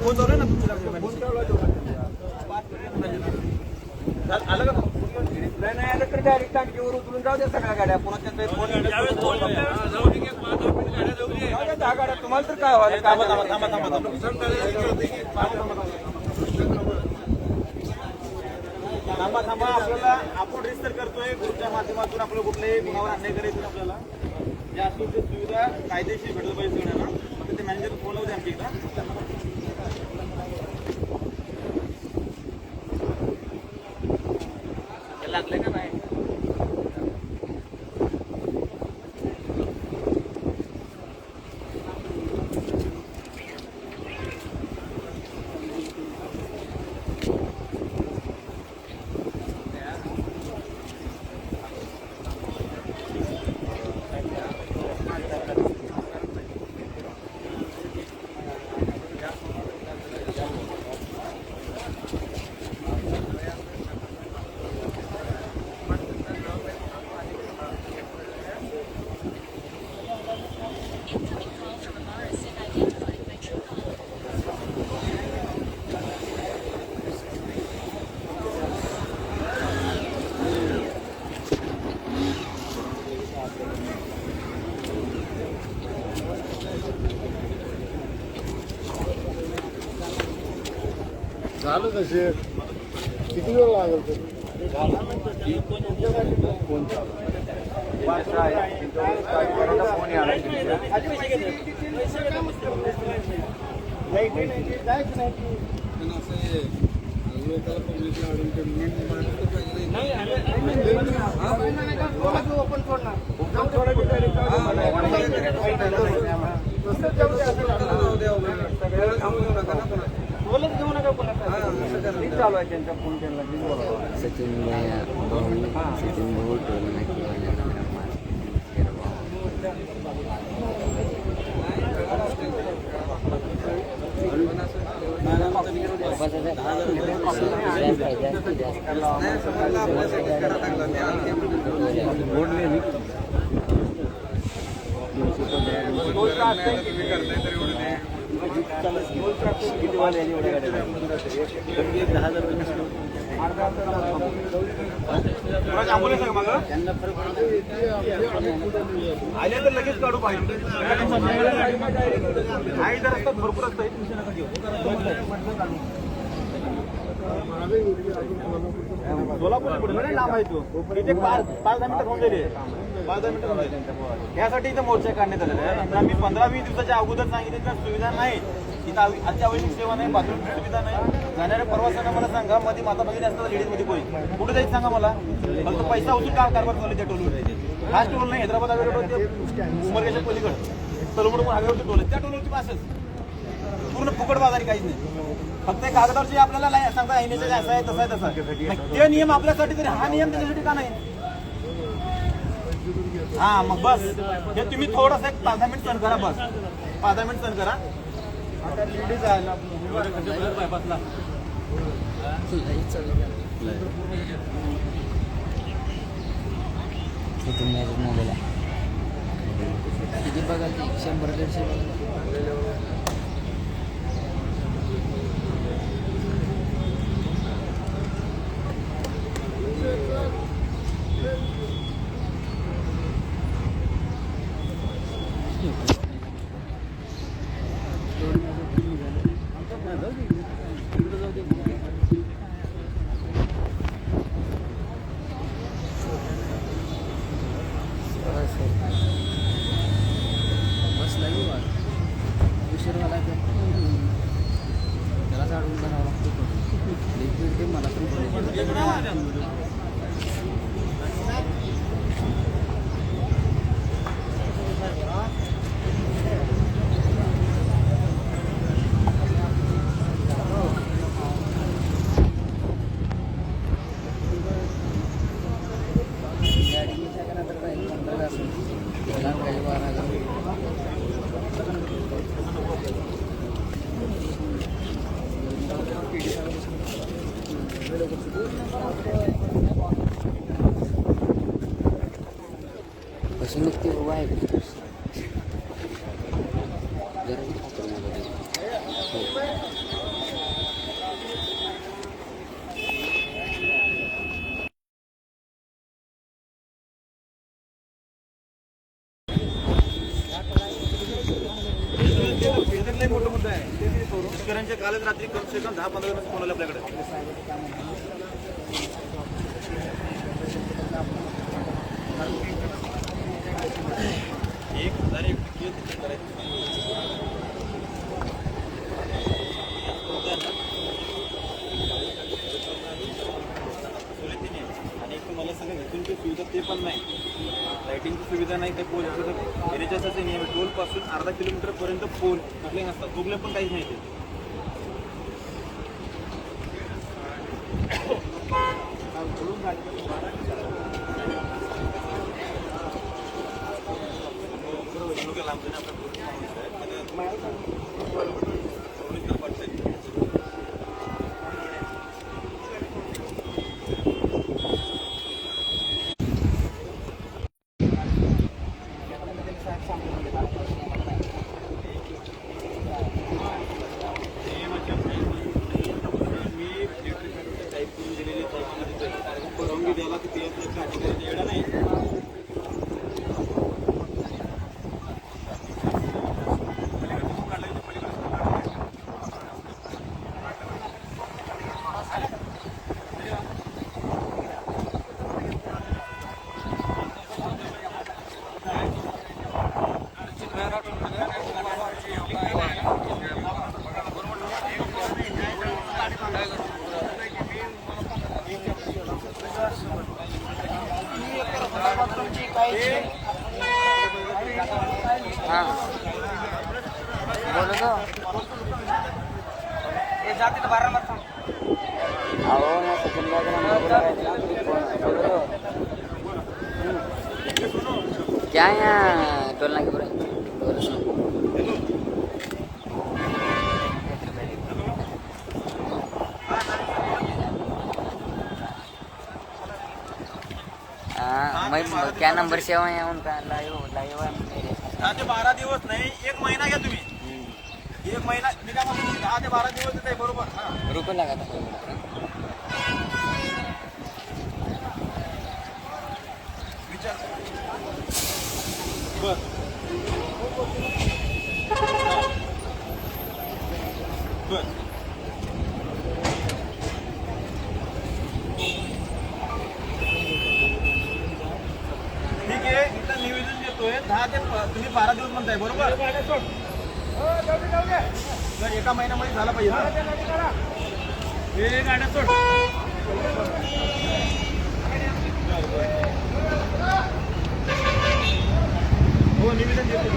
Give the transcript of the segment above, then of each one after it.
Phone चालू आहे ना तुमच्या आलं का नाही आलं तर डायरेक्ट टांगीवर उतरून जाऊ द्या सगळ्या गाड्या पुन्हा त्यांचा फोन दहा गाड्या तुम्हाला तर काय व्हायला थांबा थांबा थांबा थांबा थांबा थांबा आपल्याला आपण रजिस्टर करतोय ग्रुपच्या माध्यमातून आपलं कुठल्याही गुन्ह्यावर अन्याय करायचं आपल्याला ज्या असतील ते सुविधा कायदेशीर भेटलं पाहिजे सगळ्यांना फक्त ते मॅनेजर फोन होते आमच्या इथं लागले का नाही झालं कसे किती वेळ लागेल फोन चालू आहे त्यांचा फोन त्यांना सचिन भाऊ टोल किती वाले आले तर लगेच काढू पाहिजे आई जर असतात भरपूर असतात सोलापूर पुढे नाही लांब आहे तो इथे 5-10 मिनिटं होऊन गेले 5-10 मिनिटं होऊन गेले यासाठी इथं मोर्चा काढण्यात आलेला आहे नंतर आम्ही 15-20 दिवसाच्या अगोदर सांगितले तर सुविधा नाही इथं अत्यावश्यक सेवा नाही बाथरूम सुविधा नाही जाणाऱ्या प्रवाशांना मला सांगा मध्ये माता भगिनी असतात लेडीज मध्ये कोणी कुठे जायचं सांगा मला फक्त पैसा उचलून का कारभार चालू त्या टोलवर हाच टोल नाही हैदराबाद हवेवर उमरग्याच्या पलीकडे तलमुड हवेवरचे टोल त्या टोलवरची पासच पूर्ण फुकट बाजारी काहीच नाही फक्त कागदावरची आपल्याला सांगता येण्याचं असं आहे तसं आहे तसं ते नियम आपल्यासाठी तरी हा नियम त्याच्यासाठी का नाही हा मग बस हे तुम्ही थोडंसं एक 5-10 मिनिट सण करा बस 5-10 मिनिट सण करा आता लेडीज आहे ना बायपासला किती बघा 100-150 बस नाही उशीर मला त्याला काढून करावं लागतं लिक्विड ते मला पण फसवणूक ती आहे जरा शेतकऱ्यांच्या कालच रात्री कम से कम 10-15 जण फोन आले आपल्याकडे. एक मला सगळं हेतूंची सुविधा ते पण नाही, लाईटिंगची सुविधा नाही. ते पोल एरियाच्याच नियम आहे, टोल पासून अर्धा किलोमीटर पर्यंत पोल कुठले नसतात, दुबले पण काहीच नाही ते. परवानगी द्यायला किती एवढा नाही. हाँ बोलो तो ये जाती तो बारह मत आओ ना सचिन भाई का बोलो तो क्या यहाँ टोलना के पूरे मैं क्या नंबर से है उनका लाइव लाइव 10 ते 12 दिवस नाही, 1 महिना घ्या तुम्ही. 1 महिना मी काय म्हणतो 10 ते 12 दिवस येत आहे बरोबर. रुको लगा था विचार बर बर ठीक आहे. इथं निवेदन देतोय 10 ते तुम्ही 12 दिवस म्हणताय बरोबर. तर एका महिन्यामध्ये झाला पाहिजे ना. हे गाड्या सोड. हो निवेदन देतो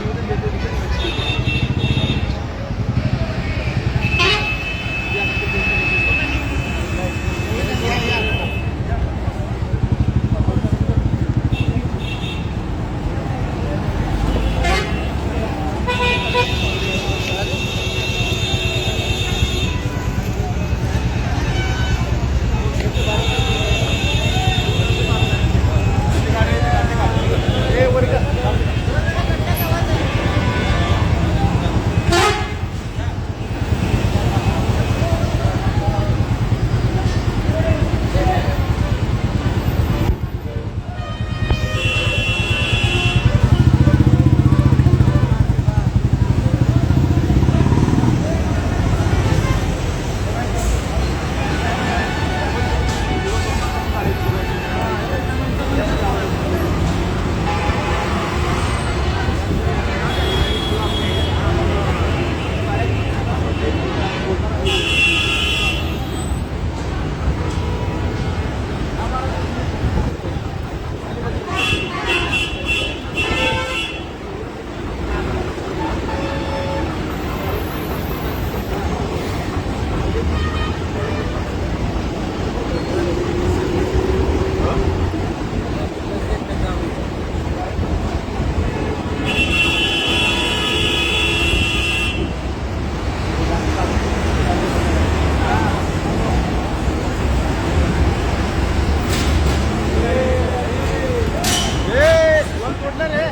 रे.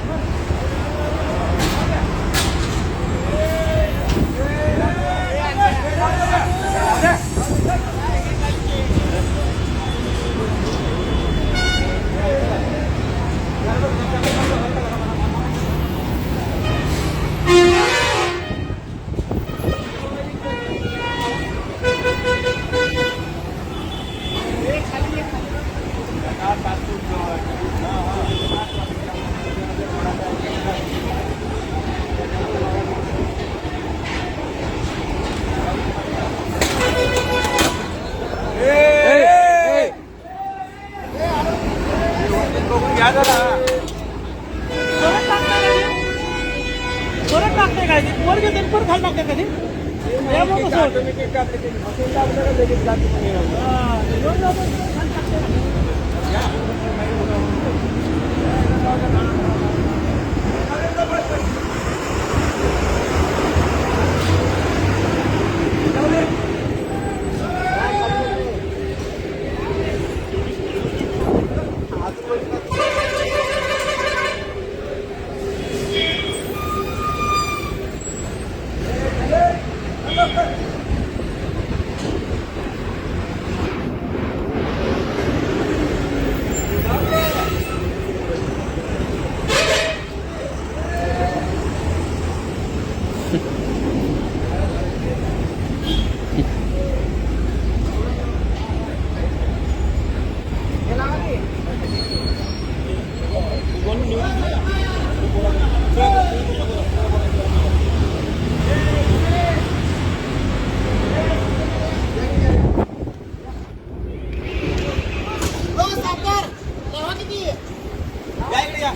या इकडे या.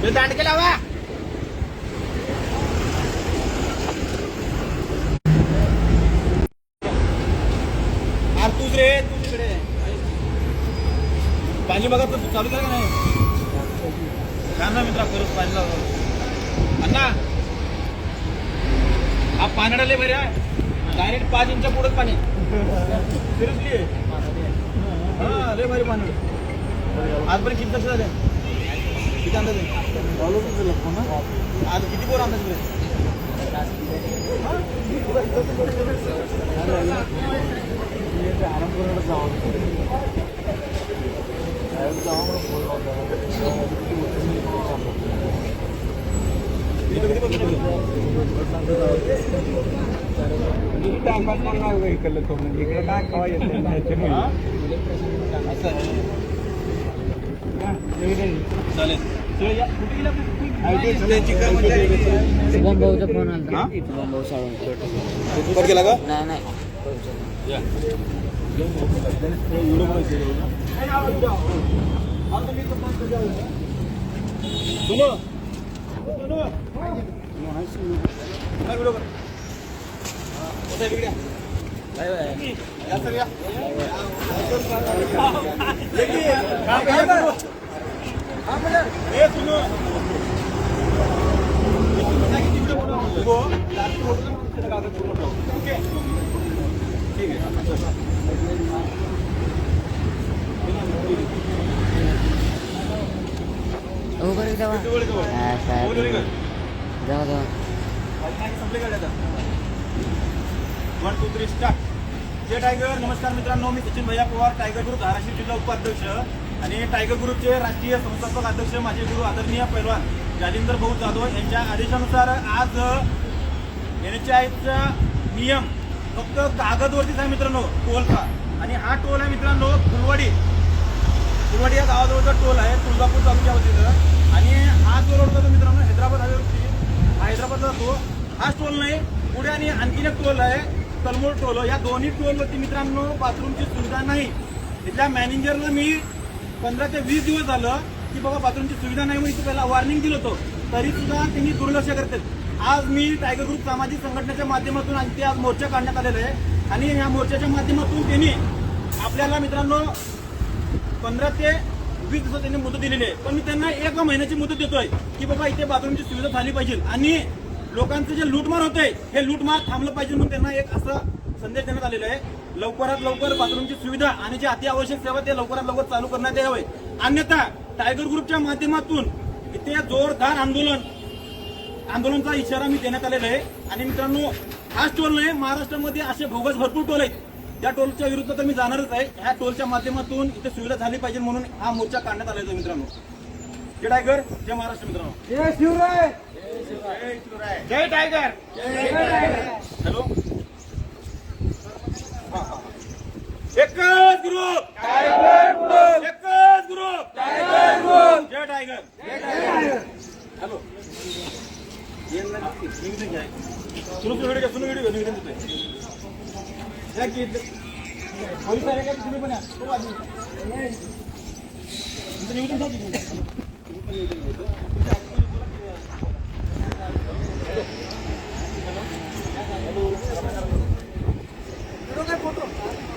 हे दांडके लावा. अरे तूच रे तू तिकडे पाणी बघा तू चालू करा का नाही छान ना मित्रा खरंच पाणी लावा अण्णा हा पाण्याला बरे डायरेक्ट 5 इंचा पुढे पाणी सिरियसली हा लय भारी पाणी आजपर्यंत किती लक्ष झाले किती अंदाज आज किती पोर अंदाज इकडे काय कवा येत चालेल शुभम भाऊचा फोन आला शुभम भाऊ साळुंखे कट केला का नाही नाही सुनो सुनो काय बरोबर होता बिगड्या या सर या ए सुनो ओके ठीक आहे बरं जावा जावा जावा वन टू थ्री स्टार्ट. जय टायगर. नमस्कार मित्रांनो, मी सचिन भैया पवार, टायगर ग्रुप धाराशिव जिल्हा उपाध्यक्ष आणि टायगर ग्रुपचे राष्ट्रीय संस्थापक अध्यक्ष माझे गुरु आदरणीय पैलवान जालिंदर भाऊ जाधव यांच्या आदेशानुसार आज NHAIचा नियम फक्त कागदवरतीच आहे मित्रांनो टोलचा. आणि हा टोल आहे मित्रांनो फुलवाडी या गावाजवळचा टोल आहे तुळजापूर तालुक्या वतीनं. आणि हा जो रोड जातो मित्रांनो हैदराबाद हायवेवरती हैदराबादचा जातो. हा टोल नाही पुढे आणि आणखीन एक टोल आहे कलमोड टोल. या दोन्ही टोलवरती मित्रांनो बाथरूमची सुविधा नाही. तिथल्या मॅनेजरला मी 15 ते 20 दिवस झालं की बाबा बाथरूमची सुविधा नाही म्हणून इथे पहिला वॉर्निंग दिलं होतं तरी सुद्धा त्यांनी दुर्लक्ष करतात. आज मी टायगर ग्रुप सामाजिक संघटनेच्या माध्यमातून आणखी आज मोर्चा काढण्यात आलेला आहे आणि या मोर्चाच्या माध्यमातून त्यांनी आपल्याला मित्रांनो 15 ते 20 दिवस त्यांनी मुदत दिलेली आहे. पण मी त्यांना 1 महिन्याची मुदत देतोय की बाबा इथे बाथरूमची सुविधा झाली पाहिजे आणि लोकांचं जे लूटमार होतंय हे लूटमार थांबलं पाहिजे म्हणून त्यांना एक असा संदेश देण्यात आलेला आहे. लवकरात लवकर बाथरूमची सुविधा आणि जे अत्यावश्यक सेवा ते लवकरात लवकर चालू करण्यात यावे. अन्यथा टायगर ग्रुपच्या माध्यमातून इथे जोरदार आंदोलनाचा इशारा मी देण्यात आलेला आहे. आणि मित्रांनो हाच टोल नाही महाराष्ट्रामध्ये असे भोगस भरपूर टोल आहेत. त्या टोलच्या विरुद्ध तर मी जाणारच आहे. ह्या टोलच्या माध्यमातून इथे सुविधा झाली पाहिजे म्हणून हा मोर्चा काढण्यात आलेला आहे मित्रांनो. जय टायगर जय महाराष्ट्र मित्रांनो. जय शिवराय जय टायगर. हॅलो एकच ग्रुप एकच ग्रुप जय टायगर. हॅलो सुनो व्हिडिओ निवेदन देतोय. पोलीस आहे का तुम्ही पण या निवेदन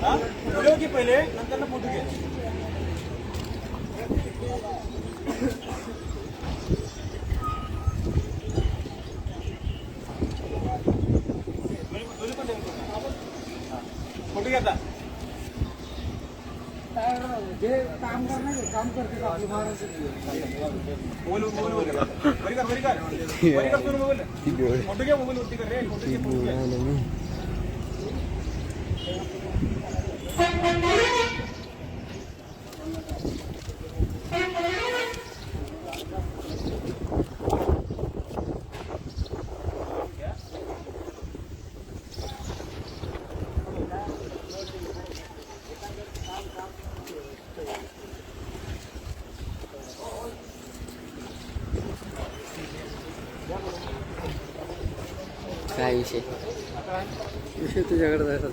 हा व्हिडिओ घे पहिले, नंतर फोटो घे. फोटो घेता जे काम करणार काम करते आपले महाराष्ट्र मोबाईल वरी कर मोबाईल फोटो घे मोबाईल वरती कर रे फोटो घे. काय विषय विषय तुझ्याकडे जायचा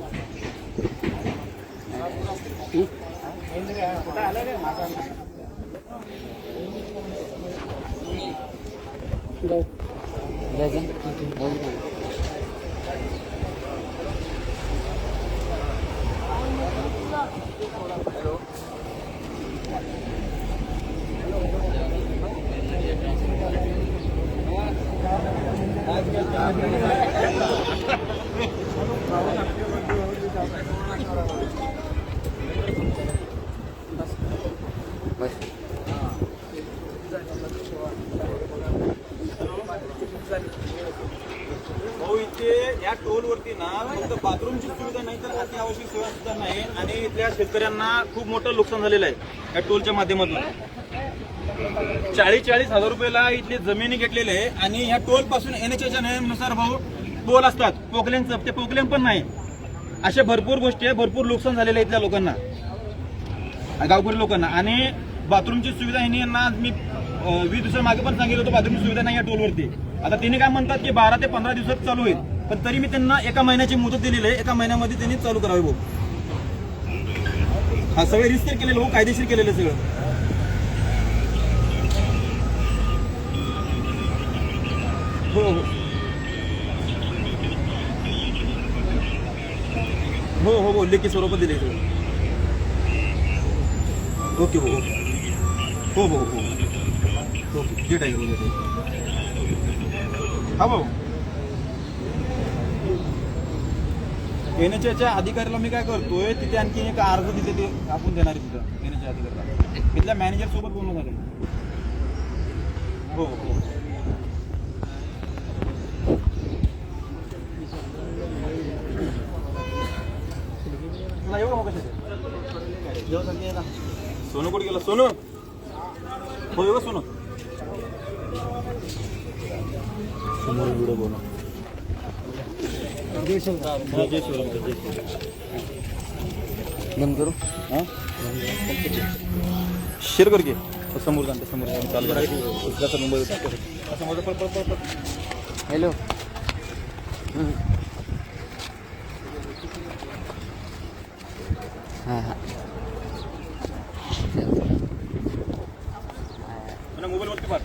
भाऊ इथे या टोल वरती ना फक्त बाथरूमची सुविधा नाही तर अत्यावश्यक सेवा सुद्धा नाही आणि इथल्या शेतकऱ्यांना खूप मोठं नुकसान झालेलं आहे या टोलच्या माध्यमातून. 40-40 हजार रुपयाला इथली जमिनी घेतलेली आहे आणि या टोल पासून NHAच्या नियमानुसार भाऊ टोल असतात, पोकलेनचं ते पोकलेन पण नाही. अशा भरपूर गोष्टी आहे, भरपूर नुकसान झालेलं आहे इथल्या लोकांना, गावकरी लोकांना. आणि बाथरूमची सुविधा ह्यांनी यांना मी 20 दिवसा मागे पण सांगितलं होतं बाथरूमची सुविधा नाही या टोलवरती. आता तिने काय म्हणतात की 12 ते 15 दिवसात चालू होईल, पण तरी मी त्यांना 1 महिन्याची मुदत दिलेली आहे. 1 महिन्यामध्ये त्यांनी चालू करावे भाऊ. हा सगळे रिस्क केलेलं भाऊ, कायदेशीर केलेलं सगळं. हो हो हो हो लेखी स्वरूपात दिले सगळं. ओके भाऊ हो हो हो ओके जे टाईम हा भाऊ. NHAच्या अधिकाऱ्याला मी काय करतोय तिथे आणखी एक अर्ज तिथे ते आपण देणार आहे तिथं NHA अधिकाऱ्याला. तिथल्या मॅनेजर सोबत बोलणं झालं. हो हो तुला एवढं मग सोनू कुठे गेला? सोनू हो एवढं सोनू समोर व्हिडिओ बोला. बंद करू हां शेअर कर घे समोर जाणते समोर जाऊन चालू करायचं मुंबई समोर पळ. हॅलो हां हां मोबाईलवरती पाठ.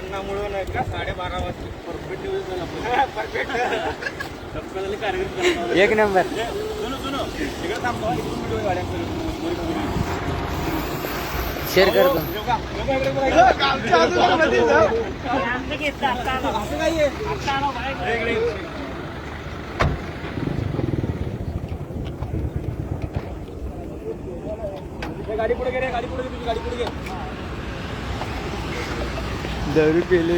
अन्नामुळे नाही का 12:30 वाजता परफेक्ट दिवस झाला. परफेक्ट एक नंबर. शेअर करतो. गाडी पुढे घे रे, गाडी पुढे घे, तुझी गाडी पुढे घे. दारू पेले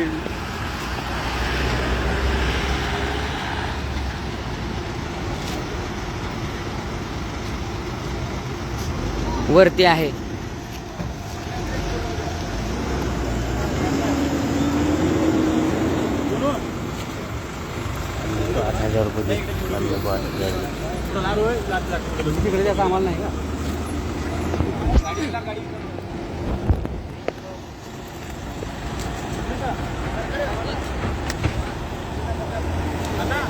वरती आहे. 8,000 रुपये तिकडे त्याचा आम्हाला नाही का. अण्णा